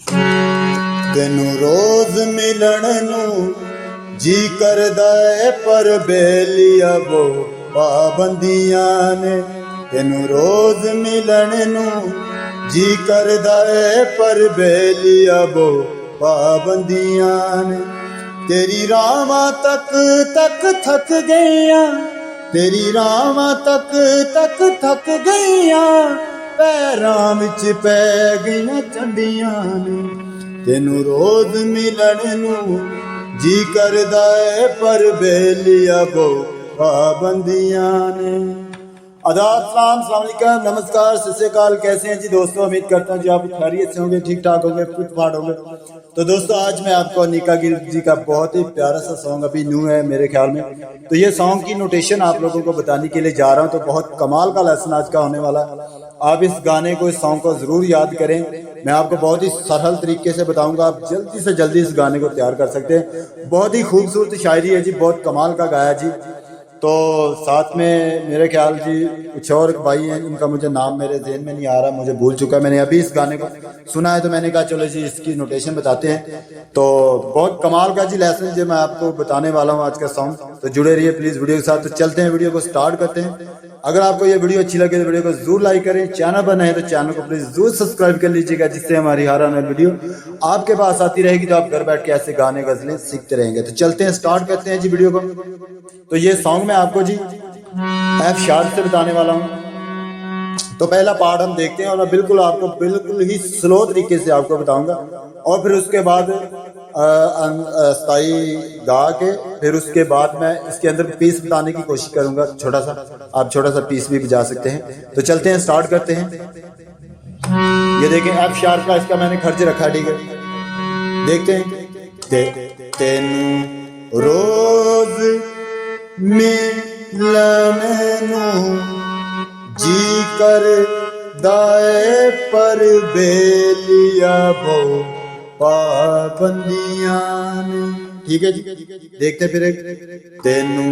तेनू रोज मिलन नू जी करदा है पर बेलिया वो पाबंदियां ने। तेनू रोज मिलन नू जी करदा है पर बेलिया वो पाबंदियां ने। तेरी रावां तक तक थक गईयां, तेरी रावां तक तक थक गईयां, पैरां विच पै गईयां चंडियां ने। तेनू रोज मिलन नू जी करदा है पर बेलिया वो पाबंदियां ने। आदाब, सलाम, अस्सलाम वालेकुम, नमस्कार, सत श्री अकाल। कैसे हैं जी दोस्तों? उम्मीद करता हूँ जी आप खैरियत से होंगे, ठीक ठाक होंगे, फिट फाट होंगे। तो दोस्तों आज मैं आपको निका गिल जी का बहुत ही प्यारा सा सॉन्ग अभी न्यू है मेरे ख्याल में, तो ये सॉन्ग की नोटेशन आप लोगों को बताने के लिए जा रहा हूँ। तो बहुत कमाल का लेसन आज का होने वाला है। आप इस गाने को, इस सॉन्ग को जरूर याद करें। मैं आपको बहुत ही सरल तरीके से बताऊंगा, आप जल्दी से जल्दी इस गाने को तैयार कर सकते हैं। बहुत ही खूबसूरत शायरी है जी, बहुत कमाल का गाया जी। तो साथ में मेरे ख्याल जी कुछ और भाई हैं, इनका मुझे नाम मेरे ज़हन में नहीं आ रहा, मुझे भूल चुका है। मैंने अभी इस गाने को सुना है तो मैंने कहा चलो जी इसकी नोटेशन बताते हैं। तो बहुत कमाल का जी लेसन जो मैं आपको बताने वाला हूँ आज का सॉन्ग, तो जुड़े रहिए प्लीज़ वीडियो के साथ। तो चलते हैं, वीडियो को स्टार्ट करते हैं। अगर आपको ये वीडियो अच्छी लगे तो वीडियो को जरूर लाइक करें, चैनल पर नए तो चैनल को प्लीज जरूर सब्सक्राइब कर लीजिएगा, जिससे हमारी हर आने वाली वीडियो आपके पास आती रहेगी, तो आप घर बैठ के ऐसे गाने गजलें सीखते रहेंगे। तो चलते हैं, स्टार्ट करते हैं जी वीडियो को। तो ये सॉन्ग मैं आपको जी एफ शार्प से बताने वाला हूँ। तो पहला पार्ट हम देखते हैं और मैं बिल्कुल आपको बिल्कुल ही स्लो तरीके से आपको बताऊंगा, और फिर उसके बाद स्थाई गा के फिर उसके बाद मैं इसके अंदर पीस बताने की कोशिश करूंगा छोटा सा। आप छोटा सा पीस भी बजा सकते हैं। तो चलते हैं, स्टार्ट करते हैं। ये देखें एफ शार्प का इसका मैंने खर्च रखा है, ठीक है। देखते हैं। तेनू रोज मिलन नू जी कर दाए पर बेलिया वो पाबंदियां ने। ठीक है जी, देखते फिर एक। तेनू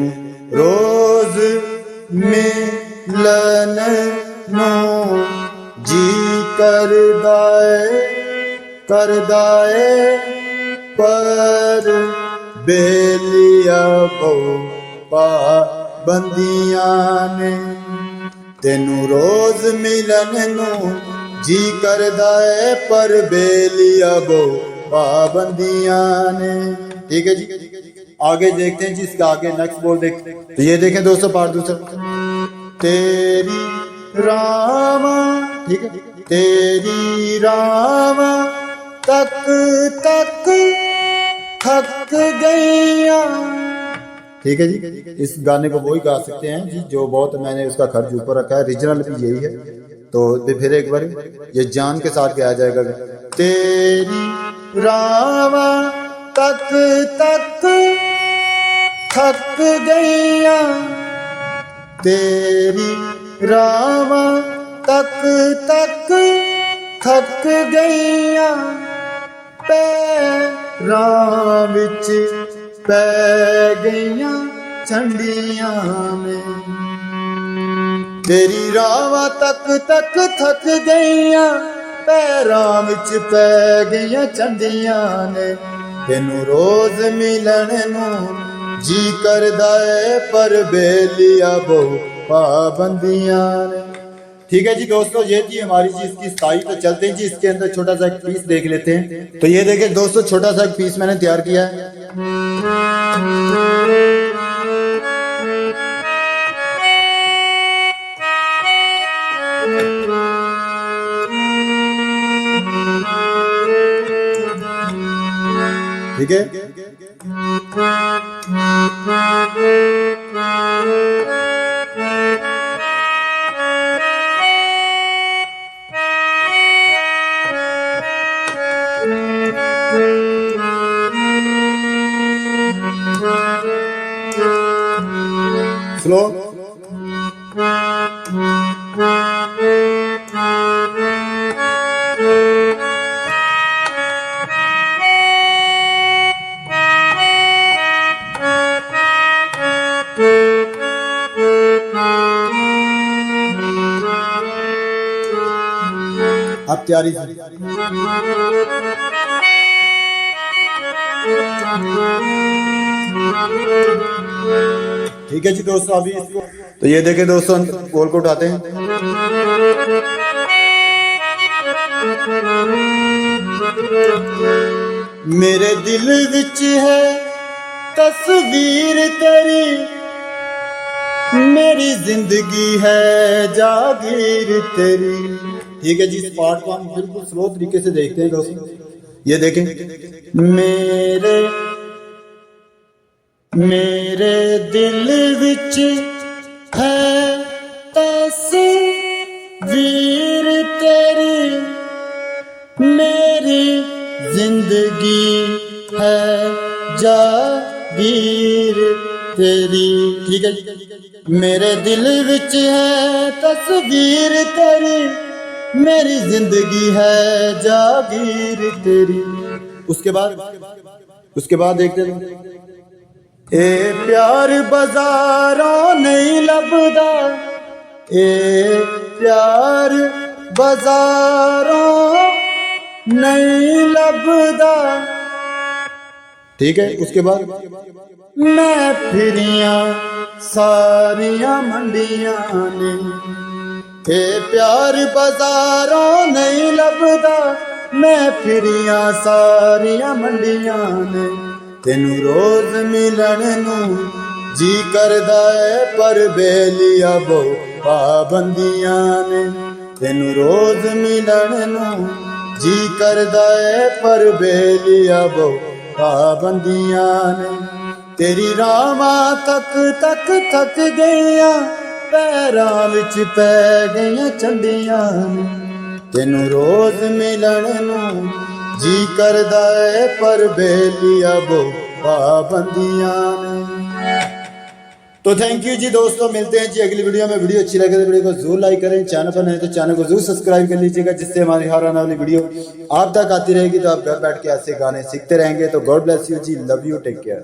रोज मिलन नू जी कर दाए पर बेलिया वो पाबंदियां ने। तेनू रोज मिलन नू जी करदा है पर बेलिया वो पाबंदियां ने। ठीक है जी, आगे देखते हैं जी, इसका आगे नेक्स्ट बोल देखते हैं। तो ये देखें दोस्तों पार्ट दूसरा। तेरी रामा, ठीक है, तेरी रामा तक तक थक गईया। ठीक है जी, इस गाने को वही गा सकते हैं जी जो बहुत मैंने उसका खर्च ऊपर रखा है, रीजनल भी यही है। तो फिर एक बार ये जान के साथ गाया जाएगा। तेरी रावा तक तक थक गईया, तेरी रावा तक तक थक गईया, पैरां विच पै गईयां चंडियां ने। तेरी रावां तक तक थक गईयां, पैरां विच पै गईयां चंडियां ने। तेनू रोज मिलन नू जी करदा है पर बेलिया वो पाबंदियां ने। ठीक है जी दोस्तों, ये थी हमारी जी इसकी स्टाइल। तो चलते हैं जी इसके अंदर छोटा सा एक पीस देख लेते हैं। तो ये देखें दोस्तों, छोटा सा एक पीस मैंने तैयार किया है। ठीक है, स्लो। अब तैयारी से ठीक है जी दोस्तों, अभी इसको तो ये देखें दोस्तों, बोल को उठाते हैं। मेरे दिल विच है तस्वीर तेरी, मेरी जिंदगी है जागीर तेरी। ठीक है जी, इस पार्ट को हम बिल्कुल स्लो तरीके से देखते हैं दोस्तों। ये देखें, मेरे दिल विच है तस्वीर तेरी, मेरी जिंदगी है जागीर तेरी। ठीक है, मेरे दिल विच है तस्वीर तेरी, मेरी जिंदगी है जागीर तेरी। उसके बाद देखते हैं, ए प्यार बाजारों नहीं लभदा, ए प्यार बाजारों नहीं लभदा। ठीक है, उसके बाद मैं फिरियां सारियां मंडियां ने, ए प्यार बाजारों नहीं लभदा, मैं फिरियां सारियां मंडियां ने। तेनू रोज मिलन नू जी करदा है, पर बेलिया बो पाबंदियां ने। तेनू रोज मिलन नू जी करदा है, पर बेलिया बो पाबंदियां ने। तेरी रामा तक तक थक गईयां, पैरां विच पै गईयां चंडियां ने। तेनू रोज मिलन नू जी करदा है, पर बेलिया बो पाबंदियां ने। तो थैंक यू जी दोस्तों, मिलते हैं जी अगली वीडियो में। वीडियो अच्छी लगे तो वीडियो को जरूर लाइक करें, चैनल पर नए तो चैनल को जरूर सब्सक्राइब कर लीजिएगा, जिससे हमारी हर आने वाली वीडियो आप तक आती रहेगी। तो आप घर बैठ के ऐसे गाने सीखते रहेंगे। तो God bless you ji, love you, take care.